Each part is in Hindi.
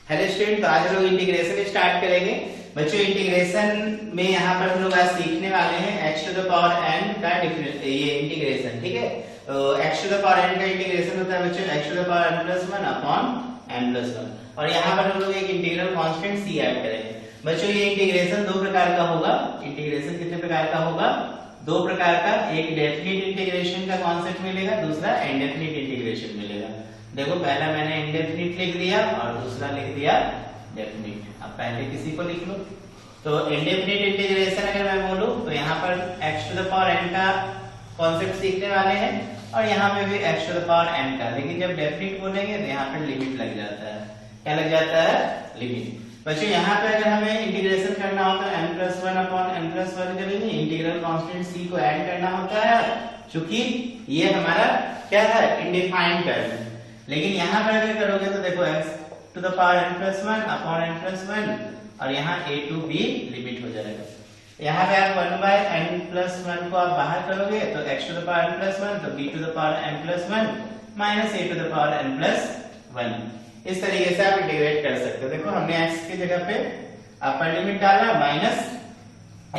हेलो स्टूडेंट, तो आज हम लोग इंटीग्रेशन स्टार्ट करेंगे। बच्चों इंटीग्रेशन में यहाँ पर हम लोग आज सीखने वाले हैं x to the power n का ये इंटीग्रेशन। ठीक है, तो x to the power n का इंटीग्रेशन होता है बच्चों x to the power n plus 1 upon n plus 1, और यहाँ पर हम लोग एक इंटीग्रल कांस्टेंट c ऐड करेंगे। बच्चों ये इंटीग्रेशन दो प्रकार का होगा। इंटीग्रेशन कितने प्रकार का होगा? दो प्रकार का। एक डेफिनिट इंटीग्रेशन का कॉन्सेप्ट मिलेगा, दूसरा इनडेफिनिट इंटीग्रेशन मिलेगा। देखो पहला मैंने इनडेफिनिट लिख दिया और दूसरा लिख दिया डेफिनिट। अब पहले किसी को लिख लो। तो इनडेफिनिट इंटीग्रेशन अगर मैं बोलूं तो यहाँ पर x to the power n का कॉन्सेप्ट सीखने वाले हैं और यहाँ पे भी x to the power n का। लेकिन जब डेफिनिट बोलेंगे तो यहाँ पर लिमिट लग जाता है। क्या लग जाता है? लिमिट। बच्चों यहाँ पे अगर हमें इंटीग्रेशन करना हो तो n plus 1 upon n plus 1 करेंगे। इंटीग्रल कांस्टेंट c को ऐड करना होता है, चूंकि ये हमारा क्या है? इनडिफाइंड टर्म है। लेकिन यहाँ पर अगर करोगे तो देखो x to the power n plus 1 upon n plus 1 और यहाँ a टू b लिमिट हो जाएगा। यहाँ पे आप 1 बाय n प्लस 1 को आप बाहर करोगे तो x to the power n plus 1 तो b to the power n plus 1 minus a to the power n plus 1। इस तरीके से आप इंटीग्रेट कर सकते हो। देखो हमने x की जगह पे अपर लिमिट डाला माइनस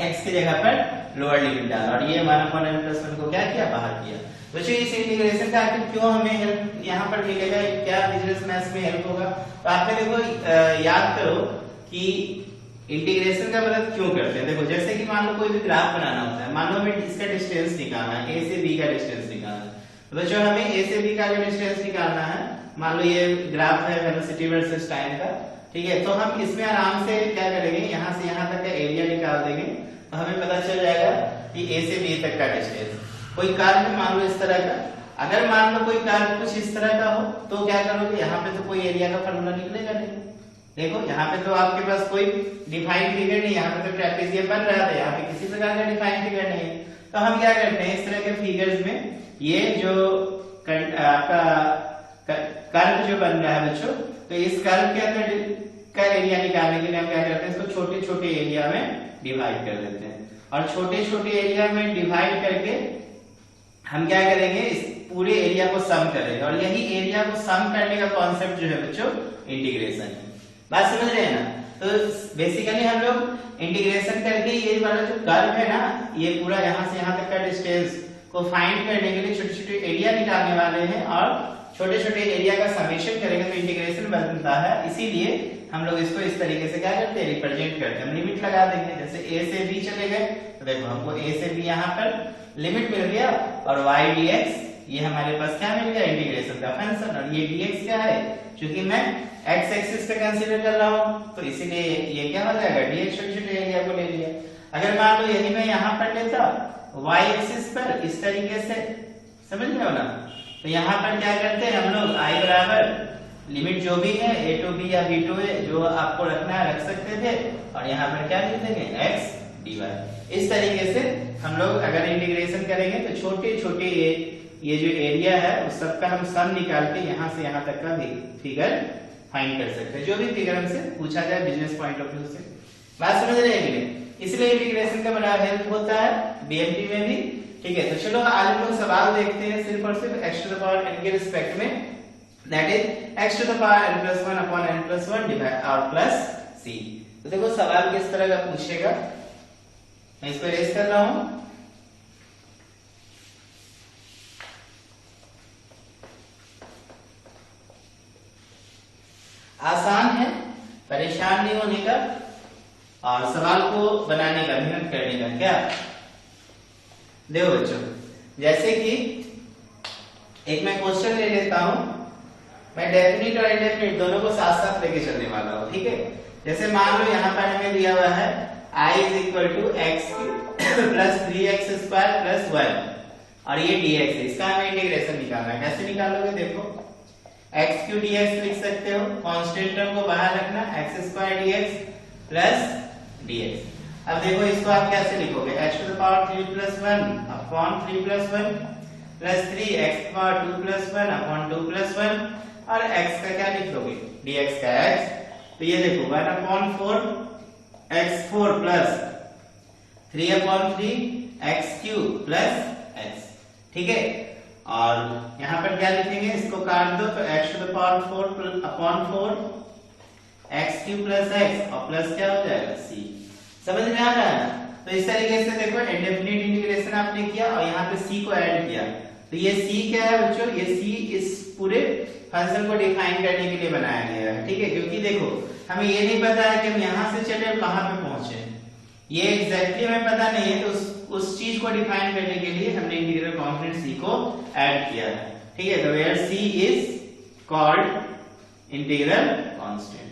x की जगह पर लोअर लिमिट डाला और ये 1 अपॉन n प्लस 1 को क्या किया? बाहर किया। बच्चों इस इंटीग्रेशन का आखिर क्यों हमें हेल्प यहाँ पर मिलेगा? क्या बिजनेस मैथ्स में हेल्प होगा? तो आपने देखो याद करो कि इंटीग्रेशन का मतलब क्यों करते हैं। देखो जैसे कि मान लो कोई भी ग्राफ बनाना होता है, मान लो हमें इसका डिस्टेंस निकालना है, a से b का डिस्टेंस निकालना है। तो बच्चों हमें a से b का जो डिस्टेंस निकालना है, मान लो ये ग्राफ है वेलोसिटी वर्सेस टाइम का, ठीक है, तो हम इसमें आराम से क्या करेंगे, यहाँ से यहाँ तक का एरिया निकाल देंगे तो हमें पता चल जाएगा कि a से b तक का डिस्टेंस। कोई कर्व मान लो इस तरह का, अगर मान लो कोई कर्व कुछ इस तरह का हो तो क्या करोगे? यहाँ पे तो कोई एरिया का फॉर्मूला निकलेगा नहीं। देखो यहाँ पे तो आपके पास कोई डिफाइंड फिगर नहीं, यहाँ पे तो ट्रेपेजियम बन रहा था, यहाँ पे किसी प्रकार का डिफाइंड फिगर नहीं है। तो हम क्या करते हैं, इस तरह के फिगर्स में ये जो आपका कर्व जो बन रहा है बच्चों, तो इस कर्व के अंदर का एरिया निकालने के लिए हम क्या करते हैं, इसको छोटे छोटे एरिया में डिवाइड कर देते हैं और छोटे छोटे एरिया में डिवाइड करके हम क्या करेंगे, इस पूरे एरिया को सम करेंगे और यही एरिया को सम करने का कॉन्सेप्ट जो है बच्चों इंटीग्रेशन है। बात समझ रहे हैं ना? तो बेसिकली हम लोग इंटीग्रेशन करके ये वाला जो कर्व है ना, ये पूरा यहाँ से यहाँ तक का डिस्टेंस को फाइंड करने के लिए छोटे छोटे एरिया निकालने वाले हैं और छोटे छोटे एरिया का समेशन करेंगे तो इंटीग्रेशन बनता है। इसीलिए हम लोग इसको इस तरीके से क्या करते हैं, रिप्रेजेंट करते हैं। हम लिमिट लगा देंगे, जैसे a से b चले गए तो देखो हमको a से b यहाँ पर लिमिट मिल गया और y dx ये हमारे पास क्या मिल गया? इंटीग्रेशन का फंक्शन। और ये dx क्या है? क्योंकि मैं x एक्सिस पे कंसीडर कर रहा हूँ तो इसीलिए ये क्या हो जाएगा? dx छोटे छोटे एरिया को ले लिया। अगर मान लो यही मैं यहाँ पर लेता y एक्सिस पर इस तरीके से, समझ रहे हो ना? तो यहाँ पर क्या करते हैं हम लोग, i बराबर लिमिट जो भी है a टू b या b टू a जो आपको रखना है रख सकते थे और यहाँ पर क्या लिख देंगे? x dy। इस तरीके से हम लोग अगर इंटीग्रेशन करेंगे तो छोटे छोटे ये जो एरिया है उस सबका हम सम निकाल के यहाँ से यहाँ तक का फिगर फाइंड कर सकते हैं, जो भी फिगर हमसे पूछा जाए बिजनेस पॉइंट ऑफ व्यू से। बात समझ रहे हैं कि नहीं? इसलिए इंटीग्रेशन का बड़ा हेल्प होता है बीएमटी में भी। ठीक है, तो चलो आज हम लोग सवाल देखते हैं सिर्फ और सिर्फ x to the power n के रिस्पेक्ट में, that is x to the power n plus 1 upon n plus 1 divide और प्लस c। तो देखो सवाल किस तरह का पूछेगा, मैं इसको रेस कर रहा हूं। आसान है, परेशान नहीं होने का और सवाल को बनाने का, मेहनत करने का। क्या देखो बच्चों, जैसे कि एक मैं क्वेश्चन ले लेता हूं, मैं डेफिनिट और इनडेफिनिट दोनों को साथ साथ लेके चलने वाला हूं। ठीक है, जैसे मान लो यहाँ पर हमें दिया हुआ है I is equal to x plus 3x square plus 1 और ये dx है, इसका हमें इंटीग्रेशन निकालना है। कैसे निकालोगे? देखो x क्यू dx लिख सकते हो, कांस्टेंट टर्म को बाहर रखना, x square dx plus dx। अब देखो इसको आप कैसे लिखोगे, x to the power 3 plus 1 upon 3 plus 1 plus 3 x to power 2 plus 1 upon 2 plus 1 और x का क्या लिख लोगे? dx का x। तो ये देखो 1 upon 4 x4 plus 3 upon 3 x cube plus x। ठीक है, और यहाँ पर क्या लिखेंगे, इसको काट दो तो x to the power 4 upon 4 x cube plus x और प्लस क्या हो जाएगा सी। समझ में आ रहा है ना? तो इस तरीके से देखो इंडेफिनिट इंटीग्रेशन आपने किया और यहाँ पे सी को ऐड किया। तो ये सी क्या है बच्चों, ये सी इस पूरे फंक्शन को डिफाइन करने के लिए बनाया गया है, ठीक है। क्योंकि देखो हमें ये नहीं पता है कि हम यहाँ से चले और कहाँ पे पहुंचे, ये एग्जैक्टली हमें पता नहीं है। तो उस चीज को डिफाइन करने के लिए हमने इंटीग्रल कांस्टेंट सी को ऐड किया है, ठीक है। तो where c is called integral constant,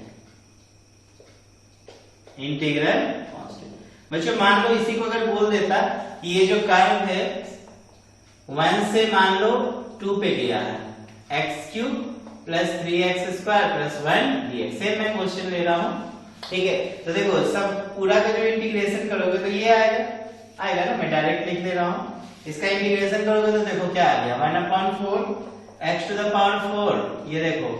integral constant. बच्चों मान लो इसी को अगर बोल देता कि ये जो कर्व है 1 से मान लो 2 पे गया है, x cube plus 3x square plus 1 dx। Same मैं क्वेश्चन ले रहा हूँ, ठीक है। तो देखो सब पूरा का जो इंटीग्रेशन करोगे तो ये आएगा ना, मैं डायरेक्ट लिख दे रहा हूँ। इसका इंटीग्रेशन करोगे तो देखो क्या आ गया 1/4 x टू द पावर 4, ये देखो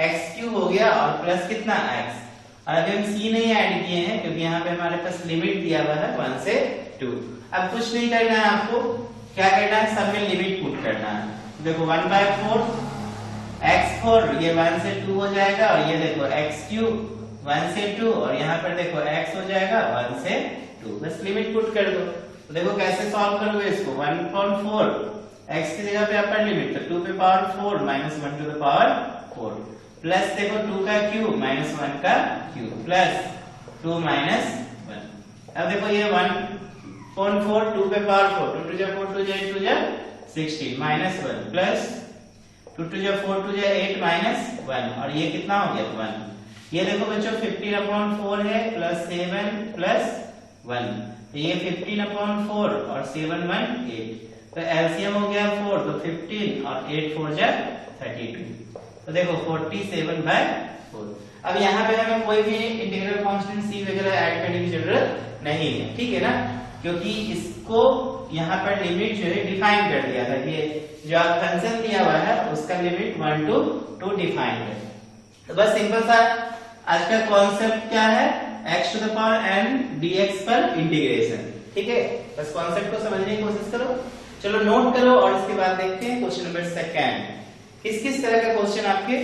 x क्यूब हो गया और प्लस कितना x। और अभी हम c नहीं ऐड किए हैं क्योंकि यहाँ पे हमारे पास लिमिट दिया हुआ है 1 से 2। अब कुछ नहीं करना है आपको, क्या करना है सब में लिमिट पुट करना है। देखो 1/4 x4 ये 1 से 2 हो जाएगा और ये देखो x क्यूब 1 से 2 और यहाँ पर देखो x हो जाएगा 1 से 2। बस लिमिट पुट कर दो। तो देखो कैसे सॉल्व करोगे इसको, 1/4 x की जगह पे अपर लिमिट तो 2 पे power 4 minus 1 to the power 4 plus देखो 2 का क्यूब माइनस 1 का क्यूब प्लस 2 माइनस 1। अब देखो ये 1/4 2 पे पावर 4 2 टू जा 4 2 जा 8 2 जा 16 माइनस 1 प्लस 2 टू जा 4 2 जा 8 माइनस 1 और ये कितना हो गया 1। ये देखो बच्चों 15/4 है प्लस 7 प्लस 1 तो ये 15/4 और 7 1 8 तो एलसीएम हो गया 4 तो 15 और 8 4 जा 32 तो देखो 47/4। अब यहाँ पे हमें कोई भी इंटीग्रल कांस्टेंट सी वगैरह ऐड करने की जरूरत नहीं है, ठीक है ना, क्योंकि इसको यहाँ पर लिमिट जो है डिफाइन कर दिया था। ये जो फंक्शन दिया हुआ है उसका लिमिट 1 to 2 डिफाइन है। तो बस सिंपल सा आज का कॉन्सेप्ट क्या है, x to the power n dx पर इंटीग्रेशन, ठीक है। बस कॉन्सेप्ट को समझने की कोशिश करो। चलो नोट करो और इसके बाद देखते हैं क्वेश्चन नंबर सेकंड। किस तरह का क्वेश्चन आपके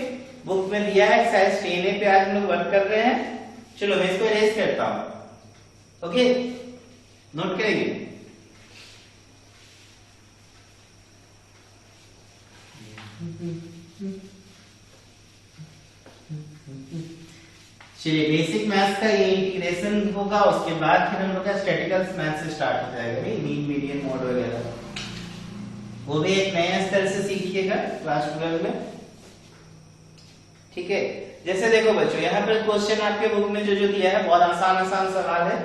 बुक में दिया है, एक्सरसाइज 10A पे आज हम लोग वर्क कर रहे हैं। चलो मैं इसको इरेज करता हूं, ओके, नोट करेंगे। चलिए बेसिक मैथ्स का ये इंटीग्रेशन होगा, उसके बाद फिर हम लोग का स्टैटिकल मैथ्स से स्टार्ट हो जाएगा, मीन मीडियन मोड वगैरह, वो भी एक नए स्तर से सीखिएगा क्लास 12 में, ठीक है। जैसे देखो बच्चों यहाँ पर क्वेश्चन आपके बुक में जो दिया है बहुत आसान सवाल है,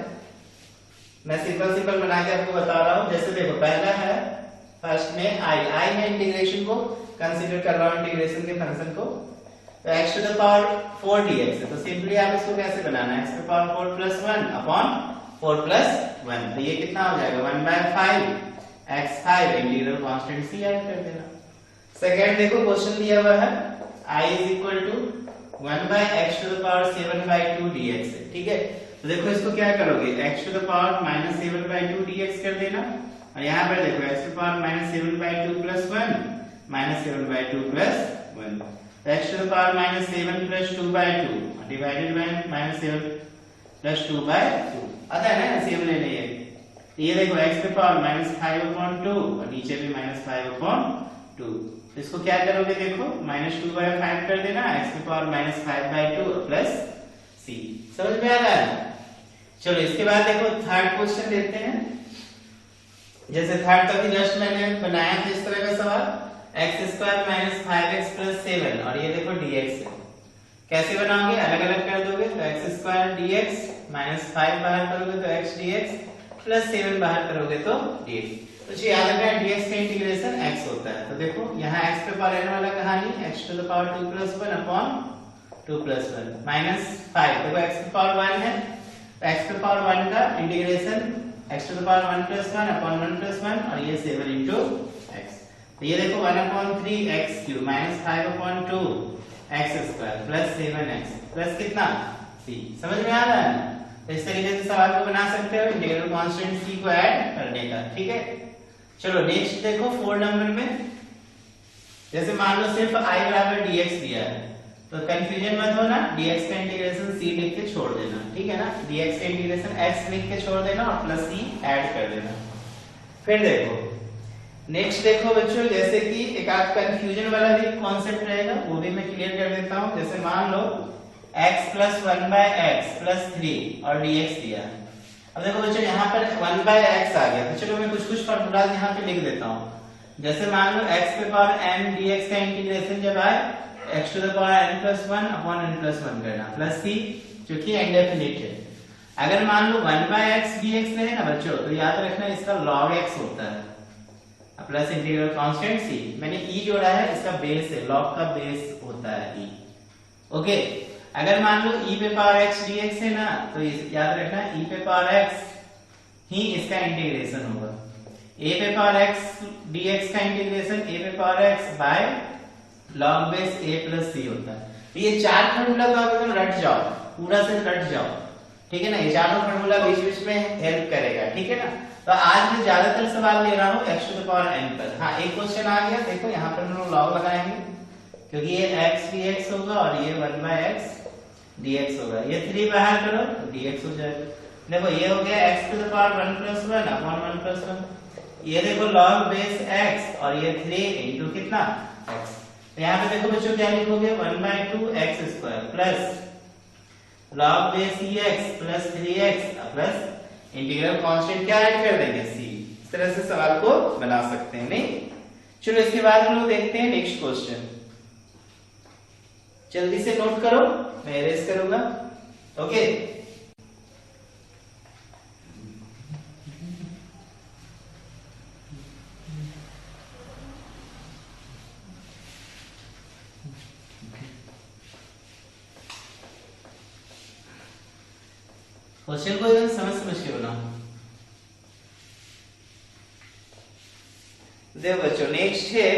मैं सिंपल बना के आपको बता रहा हूँ। जैसे देखो पहला है फर्स्ट में आई में इंटीग्रेशन को कंसीडर कर रहा हूँ, इंटीग्रेशन के फंक्शन को। तो x to the power 4 dx है, तो सिंपली आप इसको कैसे बनाना है, x to the power 4 plus 1 upon 4 plus 1 तो ये कितना हो जाएगा 1/5 x5 integral constant c add कर देना। सेकंड देखो क्वेश्चन दिया हुआ है i is equal to 1/x to the power 7/2 dx है, ठीक है। तो देखो इसको क्या करोगे, x to the power minus 7/2 dx कर देना और यहाँ पर देखो x to the power minus 7/2 plus 1 minus 7/2 plus 1 x to the power minus 7 plus 2/2 divided by minus 7 plus 2/2 आता है ना, सेम लेने ये देखो x to the power minus 5/2 और नीचे भी माइनस 5/2। तो इसको क्या करोगे, देखो माइनस 2/5 कर देना, x to the power minus 5/2 plus c। समझ में आ रहा है? चलो इसके बाद देखो थर्ड क्वेश्चन लेते हैं। जैसे थर्ड तक जस्ट मैंने बनाया था इस तरह का सवाल, x² माइनस 5x प्लस 7 और ये देखो dx है। कैसे बनाओगे, अलग अलग कर दोगे तो x² dx माइनस 5 बाहर करोगे तो x dx प्लस 7 बाहर करोगे तो dx। तो जी याद रखना dx का इंटीग्रेशन x होता है। तो देखो यहाँ x पे पावर n वाला कहानी x to the power 2 plus 1 upon 2 plus 1 minus 5 देखो x पे पावर 1 है तो x पे पावर 1 का integration x to the power 1 plus 1 upon 1 plus 1 और ये 7 into x। तो ये देखो 1/3 x cube minus 5/2 x square plus 7x plus कितना c। समझ में आ रहा है? तो इस तरीके से सवाल को बना सकते हो इंटीग्रल कांस्टेंट c को ऐड करने का, ठीक है। चलो नेक्स्ट देखो 4 नंबर में, जैसे मान लो सिर्फ i बराबर dx दिया है तो कंफ्यूजन मत होना, dx का इंटीग्रेशन c लिख के छोड़ देना, ठीक है ना। dx का इंटीग्रेशन x लिख के छोड़ देना और प्लस c ऐड कर देना। फिर देखो नेक्स्ट देखो बच्चों, जैसे कि एक आध कंफ्यूजन वाला भी कॉन्सेप्ट रहेगा, वो भी मैं क्लियर कर देता हूं। जैसे मान लो x + 1/x + 3 और dx दिया। अब देखो बच्चों यहाँ पर 1/x आ गया, तो चलो मैं कुछ कुछ फॉर्मूला यहाँ पे लिख देता हूँ। जैसे मान लो x⁴n dx का इंटीग्रेशन जब आए x⁴n + 1/n+1 करना प्लस c, जो कि इंडेफिनिट है। अगर मान लो 1/x dx रहे ना बच्चों, तो याद रखना इसका log x होता है प्लस इंटीग्रल कांस्टेंट c। मैंने e जोड़ा है, इसका बेस है, log का बेस होता है e। ओके, अगर मान लो e⁴x dx है ना, तो याद रखना e⁴x ही इसका इंटीग्रेशन होगा। a⁴x dx का integration a⁴x by log base a + c होता है। तो ये चार फार्मूला को आप एकदम रट जाओ, पूरा से रट जाओ, ठीक है ना। ये चारों फार्मूला बीच बीच में हेल्प करेगा, ठीक है ना। तो आज मैं ज्यादातर सवाल ले रहा हूँ x⁴n पर। हाँ, एक क्वेश्चन आ गया, देखो यहाँ पर हम लोग log लगाएंगे, क्योंकि ये x dx होगा और ये 1/x dx होगा। ये 3 बाहर करो तो dx हो जाएगा। देखो ये हो गया x⁴1+1/1+1। ये देखो log बेस x और ये 3 इंटू कितना x। तो यहाँ पे देखो बच्चों क्या लिखोगे 1/2x² plus log base x plus 3x plus integral constant क्या ऐड कर देंगे c। इस तरह से सवाल को बना सकते हैं, नहीं। चलो इसके बाद हम लोग देखते हैं नेक्स्ट क्वेश्चन। जल्दी से नोट करो, मैं इरेज करूंगा। ओके, क्वेश्चन को एकदम समझ के बनाओ। देखो बच्चों नेक्स्ट है,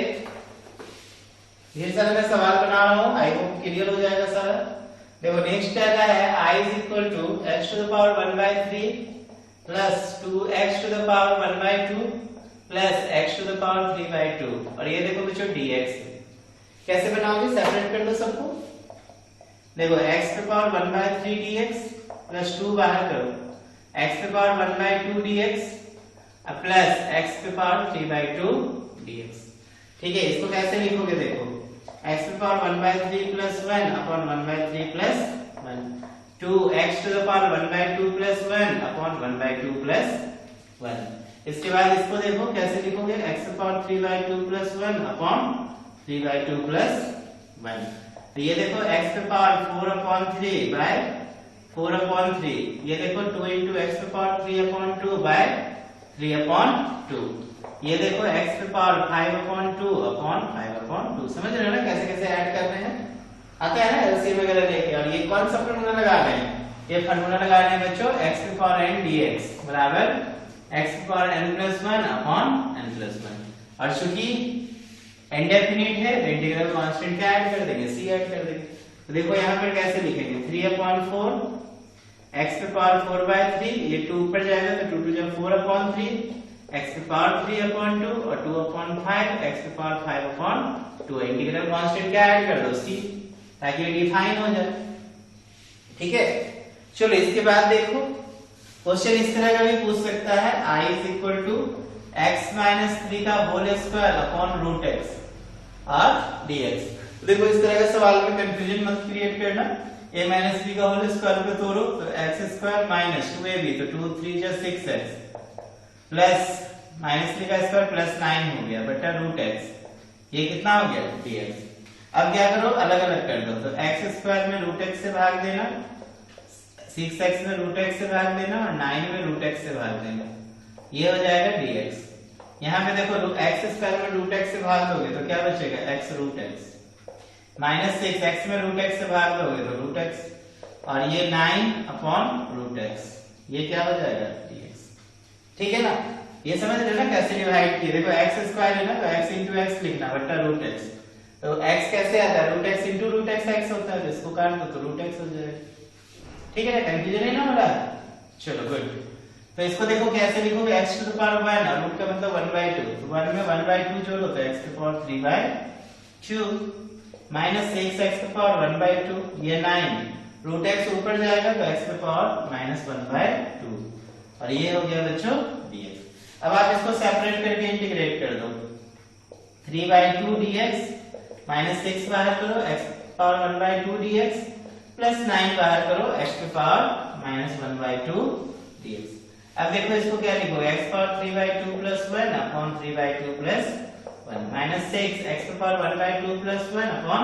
ढेर सारा मैं सवाल बना रहा हूँ, आई होप क्लियर हो जाएगा सारा। देखो नेक्स्ट क्या है, I = x⁴1/3 plus 2x⁴1/2 plus x⁴3/2 और ये देखो बच्चों dx। कैसे बनाओगे, सेपरेट कर दो सबको। देखो x⁴1/3 dx प्लस 2 बाहर करो, x⁴1/2 dx plus x⁴3/2 dx। ठीक है, इसको कैसे लिखोगे, देखो x⁴1/3 plus 1/1/3 plus 1 2x⁴1/2 plus 1/1/2 plus 1। इसके बाद इसको देखो कैसे लिखोगे, x⁴3/2 प्लस 1/3/2 प्लस 1। तो ये देखो x⁴4/3 बाय 4/3, ये देखो 2 into x⁴3/2 बाय 3/2। ये देखो x⁴5/2/5/2। समझ रहे हो ना कैसे कैसे ऐड कर रहे हैं, आता है ना एलसीएम वगैरह लेके। और ये कौन सा फार्मूला लगा रहे हैं, ये फार्मूला लगा रहे हैं बच्चों x⁴n dx बराबर x⁴n+1/n+1। और चूंकि इंडेफिनिट है तो इंटीग्रल कांस्टेंट क्या ऐड कर देंगे, c ऐड कर देंगे। तो देखो यहाँ पर कैसे लिखेंगे, 3/4 x⁴4/3, ये 2 ऊपर जाएगा तो 2 × 4/3 x⁴3/2 और 2/5 x⁴5/2। इंटीग्रल कांस्टेंट क्या ऐड कर दो, c, ताकि ये डिफाइन हो जाए। ठीक है, चलो इसके बाद देखो क्वेश्चन इस तरह का भी पूछ सकता है, I = x-3 का whole square upon root x और dx। तो देखो इस तरह के सवाल में कंफ्यूजन मत क्रिएट करना। a - b का होल स्क्वायर पे तोड़ो तो x² माइनस 2ab तो 2 3 जा 6x प्लस -3 का स्क्वायर प्लस 9 हो गया बटा रूट x। ये कितना हो गया dx। अब क्या करो, अलग अलग कर दो। तो x² में रूट x से भाग देना, 6x में रूट x से भाग देना और 9 में रूट x से भाग देना, ये हो जाएगा dx। यहाँ पे देखो x² में रूट x से भाग दोगे तो क्या बचेगा, x रूट x। -6x में रूट x से भाग दोगे तो रूट x और ये 9/√x, ये क्या हो जाएगा dx। ठीक है ना, ये समझ रहे हो ना कैसे डिवाइड किए। देखो x² है ना तो x × x लिखना बटा रूट x। तो x कैसे आता है, रूट x × रूट x होता है, इसको काट दो तो रूट x हो जाएगा। ठीक है ना, कंफ्यूजन नहीं ना हो रहा है। चलो गुड। तो इसको देखो कैसे लिखोगे, x⁴1 और रूट का मतलब 1/2, तो 1 में 1/2 जोड़ो तो x⁴3/2 -6x⁴1/2, ये 9 रूट एक्स ऊपर जाएगा तो एक्स पे पावर माइनस 1/2 और ये हो गया बच्चों dx। अब आप इसको सेपरेट करके इंटीग्रेट कर दो 3/2 dx माइनस 6 बाहर करो x पावर 1/2 dx प्लस 9 बाहर करो x पे पावर माइनस 1/2 dx। अब देखो इसको क्या लिखोगे x power 3/2 plus 1 upon 3/2 plus 1 minus 6 x पे पावर 1/2 प्लस 1 अपॉन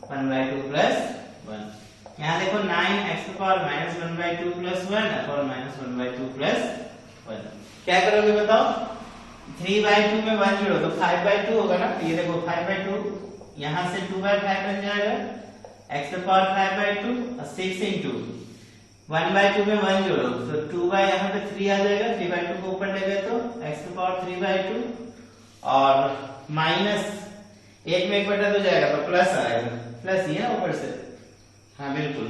1/2 प्लस 1। यहाँ देखो 9 x पे power minus 1/2 plus 1 upon minus 1/2 plus 1। क्या करोगे बताओ 3/2 में 1 जोड़ो तो 5/2 होगा ना। ये देखो 5/2 यहाँ से 2/5 बन जाएगा x पे पावर 5/2 और 6 into 1/2 में 1 जोड़ो तो 2 बाय यहाँ पे 3 आ जाएगा 3/2 को ऊपर ले गए तो x पे पावर 3/2 और माइनस 1 में 1/2 जाएगा तो प्लस आएगा प्लस ये ना ऊपर से। हाँ बिल्कुल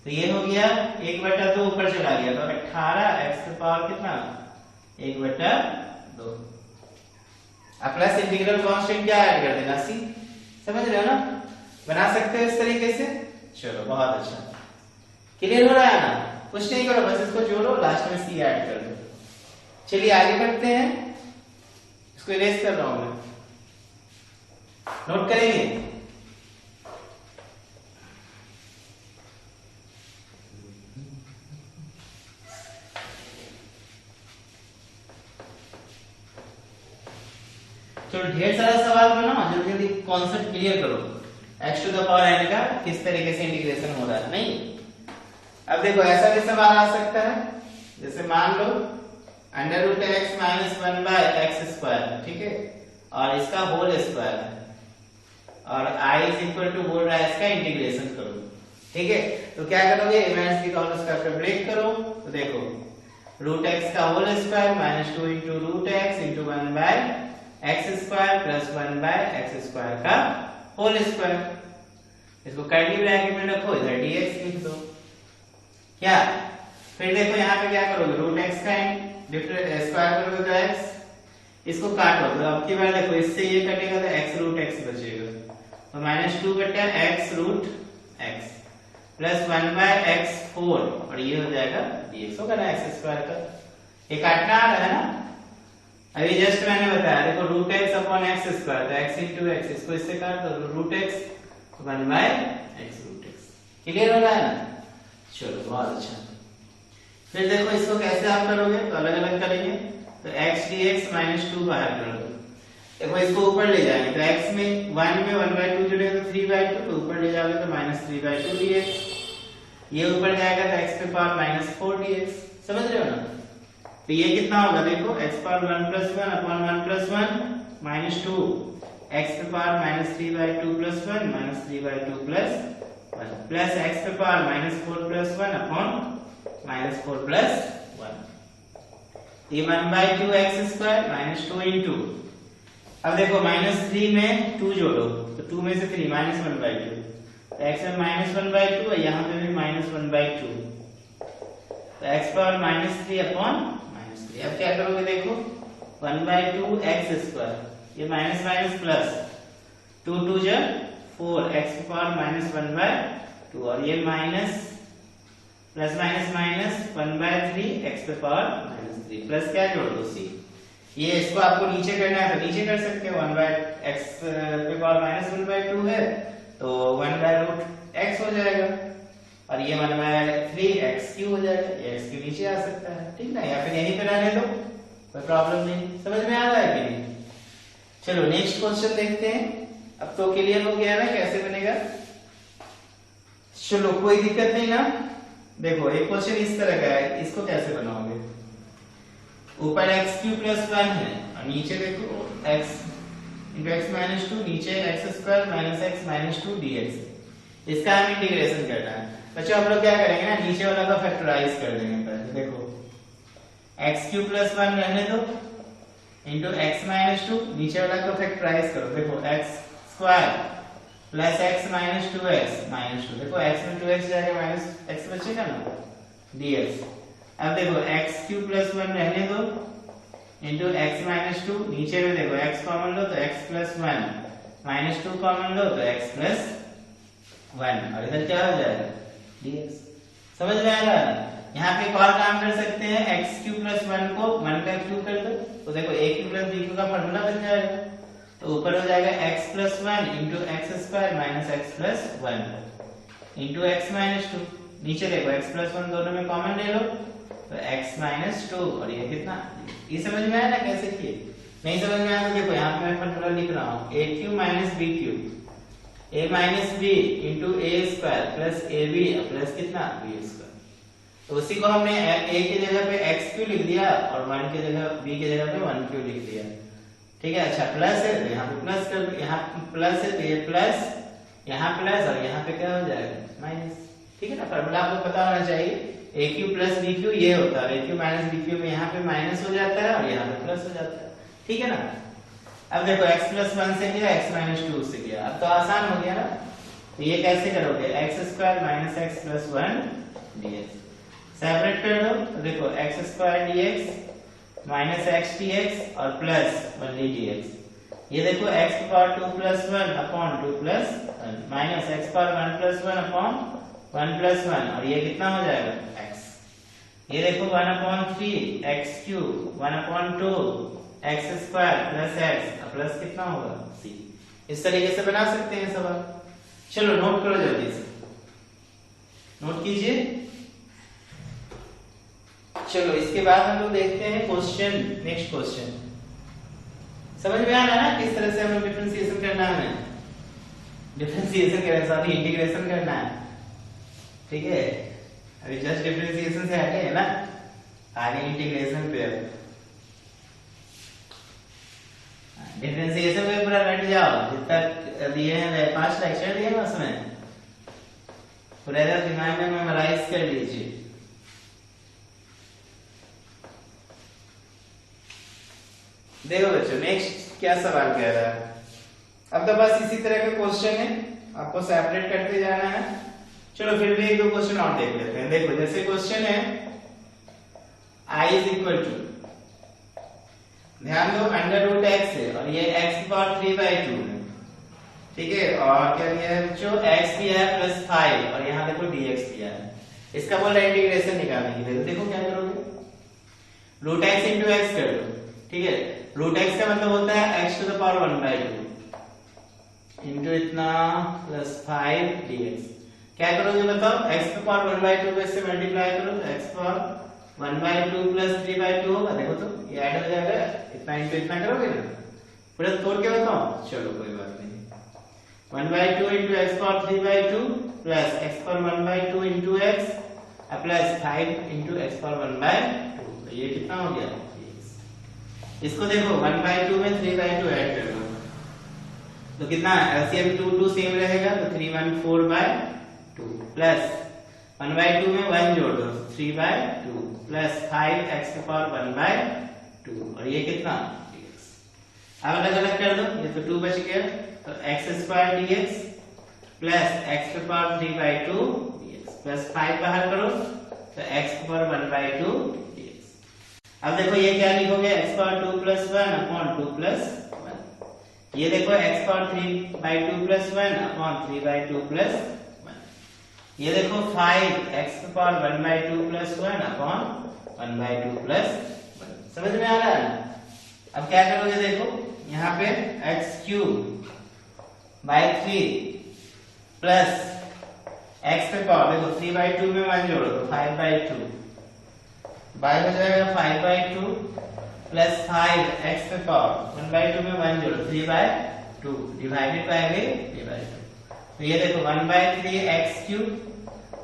तो ये हो गया 1/2 ऊपर चला गया तो 18 x पे पावर कितना 1/2। अब प्लस इंटीग्रल कांस्टेंट क्या ऐड कर देना c। समझ रहे हो ना बना सकते हो इस तरीके से। चलो बहुत अच्छा क्लियर हो रहा है ना। कुछ नहीं करो बस इसको जोड़ो लास्ट में c ऐड कर दो। चलिए आगे बढ़ते हैं इसको इरेज कर रहा हूं मैं नोट करेंगे। तो ढेर सारा सवाल बनाओ जल्दी जल्दी कॉन्सेप्ट क्लियर करो x to the power n का किस तरीके से इंटीग्रेशन हो रहा है। नहीं अब देखो ऐसा भी सवाल आ सकता है जैसे मान लो under root x minus 1/x², ठीक है, और इसका होल स्क्वायर है और i इज इक्वल टू बोल रहा है इसका इंटीग्रेशन करो, ठीक है। तो क्या करोगे इमेजिनरी कॉलम स्क्वायर पे ब्रेक करो तो देखो रूट x का whole square minus 2 into root x into 1/x² plus 1/x² का होल स्क्वायर। इसको कर्ली ब्रैकेट में रखो इधर dx लिख दो क्या। फिर देखो यहाँ पे क्या करोगे रूट x का स्क्वायर करोगे तो x इसको काटो तो अब की बार देखो इससे ये कटेगा तो x रूट x बचेगा तो minus 2/x root x plus 1/x4 और ये हो जाएगा dx होगा ना x² का। ये काटना आ रहा है ना। अभी जस्ट मैंने बताया देखो रूट x अपॉन x² तो x इंटू x इसको इससे काट दो root x 1/x root x। Clear हो रहा है ना। चलो बहुत अच्छा। फिर देखो इसको कैसे आप करोगे तो अलग अलग करेंगे तो x dx माइनस 2 बाहर कर दो। देखो इसको ऊपर ले जाएंगे तो x में 1 में 1/2 जुड़ेगा तो 3/2 तो ऊपर ले जाओगे तो माइनस 3/2 dx। ये ऊपर जाएगा तो x पे पावर माइनस 4 dx। समझ रहे हो ना। तो ये कितना होगा देखो x power 1 plus 1 upon 1 plus 1 minus 2 x पे power minus 3/2 plus 1 minus 3/2 plus 1 plus x पे power minus 4 plus 1 upon minus 4 plus 1। ये 1/2 x² माइनस 2 इंटू अब देखो माइनस 3 में 2 जोड़ो तो 2 में से 3 माइनस 1/2 तो x में माइनस 1/2 है यहाँ पे भी माइनस 1/2 तो x power minus 3 upon minus 3। अब क्या करोगे देखो 1/2 x² ये माइनस माइनस प्लस 2 2 जा 4 x की पावर माइनस 1/2 और ये minus plus minus minus 1/3 x पे पावर माइनस 3 प्लस क्या जोड़ दो c। ये इसको आपको नीचे करना है तो नीचे कर सकते हो 1/x पे पावर माइनस 1/2 है तो 1/√x हो जाएगा और ये 1/3x³ हो जाएगा। ये x के नीचे आ सकता है ठीक ना या फिर यहीं पे रहने दो कोई प्रॉब्लम नहीं। समझ में आ रहा है कि नहीं। चलो नेक्स्ट क्वेश्चन देखते हैं। अब तो क्लियर हो गया ना कैसे बनेगा। चलो कोई दिक्कत नहीं ना। देखो एक क्वेश्चन इस तरह का है इसको कैसे बनाओगे ऊपर x³ प्लस 1 है और नीचे देखो x इंटू x माइनस 2 नीचे x² minus x minus 2 dx। इसका हम इंटीग्रेशन करना है। बच्चों हम लोग क्या करेंगे ना नीचे वाला को फैक्टराइज कर देंगे पहले। देखो x³ प्लस 1 रहने दो इंटू x माइनस 2 नीचे वाला को फैक्टराइज करो। देखो x² plus x minus 2x minus 2 देखो x में 2x जाएगा माइनस x बचेगा ना dx। अब देखो x³ प्लस 1 रहने दो इंटू x माइनस 2 नीचे में देखो x कॉमन लो तो x प्लस 1 माइनस 2 कॉमन लो तो x प्लस 1 और इधर क्या हो जाएगा dx। समझ में आ रहा है? यहाँ पे एक और काम कर सकते हैं, एक्स क्यू प्लस 1 को 1 का क्यू कर दो तो देखो ए क्यू प्लस बी क्यू का फॉर्मूला बन जाएगा। तो ऊपर हो जाएगा x plus 1 into x square minus x plus 1 into x minus 2। नीचे देखो x प्लस 1 दोनों में कॉमन ले लो तो x माइनस 2 और ये कितना, ये समझ में आया ना कैसे किए? नहीं समझ में आया तो देखो यहाँ पे मैं फॉर्मूला लिख रहा हूँ, A Q minus B Q a minus B into A square plus A B plus कितना बी स्क्वायर। तो उसी को हमने a की जगह पे x क्यू लिख दिया और 1 की जगह b की जगह पे 1 क्यू लिख दिया। ठीक है, अच्छा प्लस है तो यहाँ पे प्लस कर, यहाँ प्लस है तो ये प्लस, यहाँ प्लस और यहाँ पे क्या हो जाएगा माइनस। ठीक है ना, फॉर्मूला आपको पता होना चाहिए, ए क्यू प्लस बी क्यू ये होता है, ए क्यू माइनस बी क्यू में यहाँ पे माइनस हो जाता है और यहाँ पे प्लस हो जाता है। ठीक है ना। अब देखो x प्लस 1 से गया, x माइनस 2 से गया, अब तो आसान हो गया ना। तो ये कैसे करोगे, x square minus x plus 1 dx separate कर दो। तो देखो x square dx minus x dx और प्लस 1 dx। ये देखो x की power 2 plus 1 upon 2 plus 1 minus x power 1 plus 1 upon 1 plus 1 और ये कितना हो जाएगा x। ये देखो 1 upon 3 x cube 1 upon 2 x square plus x plus कितना होगा c। इस तरीके से बना सकते हैं सवाल। चलो नोट करो जल्दी से, नोट कीजिए। चलो इसके बाद हम लोग देखते हैं क्वेश्चन, नेक्स्ट क्वेश्चन। समझ में आ रहा है ना किस तरह से हम लोग डिफरेंशिएशन करना है, डिफरेंशिएशन करना, सॉरी इंटीग्रेशन करना है। ठीक है, अभी जस्ट डिफरेंशिएशन से आगे है ना, आगे इंटीग्रेशन पे। डिफरेंशिएशन में पूरा रट जाओ, जितना दिए हैं 5 लेक्चर दिए हैं उसमें पूरा दिमाग में मेमोराइज कर लीजिए। देखो बच्चों नेक्स्ट क्या सवाल कह रहा है। अब तो बस इसी तरह का क्वेश्चन है, आपको सेपरेट करते जाना है। चलो फिर भी 1-2 क्वेश्चन और देख लेते हैं। देखो जैसे क्वेश्चन है i इज इक्वल टू, ध्यान दो अंडर रूट एक्स है और ये x की पावर 3/2 है। ठीक है, और क्या दिया है बच्चों, x दिया है प्लस 5 और यहाँ देखो dx दिया है। इसका बोल रहा है इंटीग्रेशन निकालने के लिए। देखो क्या करोगे, रूट x इंटू एक्स कर दो। ठीक है, रूट x का मतलब होता है x to the power 1/2 into इतना प्लस 5 dx। क्या करोगे बताओ, x टू पावर 1/2 को इससे मल्टीप्लाई करो तो x पावर 1/2 प्लस 3/2 होगा। देखो तो ये ऐड हो जाएगा, इतना इंटू इतना करोगे ना, पूरा तोड़ के बताओ। चलो कोई बात नहीं, 1/2 into x power 3/2 plus x power 1/2 into x plus 5 into x power 1/2। तो ये कितना हो गया, इसको देखो 1/2 में 3/2 ऐड कर लो तो कितना एलसीएम 2 सेम रहेगा तो 314/2 प्लस 1/2 में 1 जोड़ दो 3/2 प्लस 5x की पावर 1/2 और ये कितना dx। अब अलग अलग कर दो, ये तो 2 बच गया तो x square dx plus x की पावर 3/2 dx प्लस 5 बाहर करो तो x की पावर 1/2 dx। अब देखो ये क्या लिखोगे, x power 2 plus 1 upon 2 plus 1। ये देखो x power 3/2 plus 1 upon 3/2 plus 1। ये देखो 5x की पावर 1/2 प्लस 1 अपॉन 1/2 प्लस 1। समझ में आ रहा है। अब क्या करोगे, देखो यहाँ पे x cube by 3 plus x पे पावर देखो 3/2 में 1 जोड़ो तो 5/2 बाई हो जाएगा 5/2 प्लस 5x पे पावर 1/2 में 1 जोड़ो 3/2 डिवाइडेड बाय में 3/2। तो ये देखो 1/3 x cube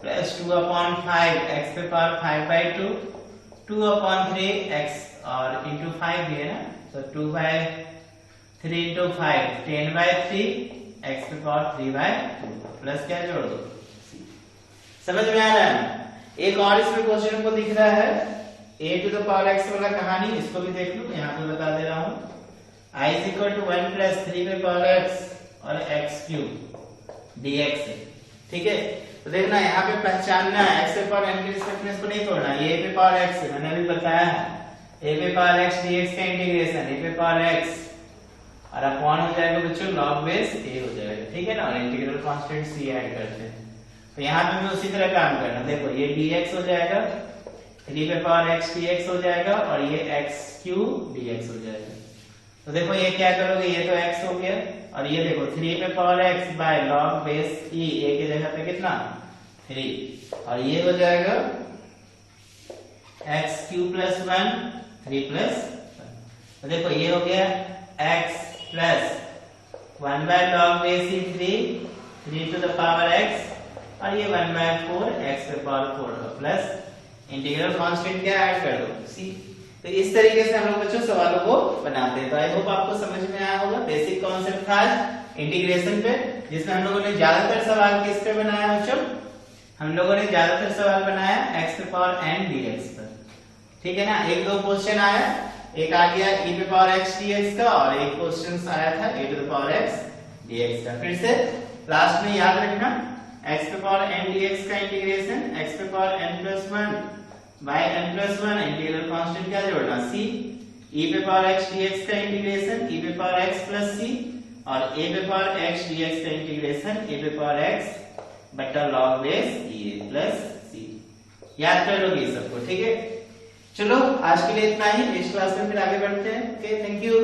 plus 2 upon 5 x पे पावर 5/2 2 अपॉन 3 x और इंटू 5 दिए ना तो 2/3 इंटू 5 10/3 x पे पावर 3/2 प्लस क्या जोड़ दो c। समझ में आ रहा है। एक और इसमें क्वेश्चन को दिख रहा है a to the power x वाला कहानी, इसको भी देख लो, यहाँ पे बता दे रहा हूँ। i is equal to 1 plus 3 पे पावर x और x क्यूब dx है। ठीक है, तो देखना यहाँ पे पहचानना है x पे पावर n के रिस्पेक्ट में इसको नहीं तोड़ना, ये a पे पावर x है, मैंने अभी बताया है a पे पावर x dx का इंटीग्रेशन a पे पावर x और अपॉन हो जाएगा बच्चों log बेस a हो जाएगा। ठीक है ना, और इंटीग्रल कांस्टेंट c ऐड करते हैं तो यहाँ पे भी उसी तरह काम करना। देखो ये dx हो जाएगा, 3 पे पावर x dx हो जाएगा और ये x क्यूब dx हो जाएगा। तो देखो ये क्या करोगे, ये तो x हो गया और ये देखो 3 पे power x by log base e, a की जगह पे कितना 3 और ये हो जाएगा x क्यूब प्लस 1 3 प्लस 1। तो देखो ये हो गया x plus 1 by log base e 3 to the power x और ये 1 बाय 4 x पे पावर 4 प्लस इंटीग्रल कांस्टेंट क्या ऐड कर दो c। तो इस तरीके से हम लोग बच्चों सवालों को बनाते हैं। तो आई होप आपको समझ में आया होगा। बेसिक कॉन्सेप्ट था इंटीग्रेशन पे, जिसमें हम लोगों ने ज्यादातर सवाल किस पे बनाया बच्चों, हम लोगों ने ज्यादातर सवाल बनाया x पे पावर n dx पर, ठीक है ना। एक दो क्वेश्चन आया, एक आ गया e पे पावर x dx का और एक क्वेश्चन आया था a to the power x dx का। फिर से लास्ट में याद रखना x पे पावर n dx का इंटीग्रेशन x पे power n plus 1 by n plus 1 integral constant क्या जोड़ना c, e पे पावर x dx का इंटीग्रेशन e पे पावर x प्लस c और a पे पावर x dx का इंटीग्रेशन a पे पावर x बटा log base e plus c। याद कर लोगे सबको, ठीक है। चलो आज के लिए इतना ही, नेक्स्ट क्लास में फिर आगे बढ़ते हैं। Okay, thank you.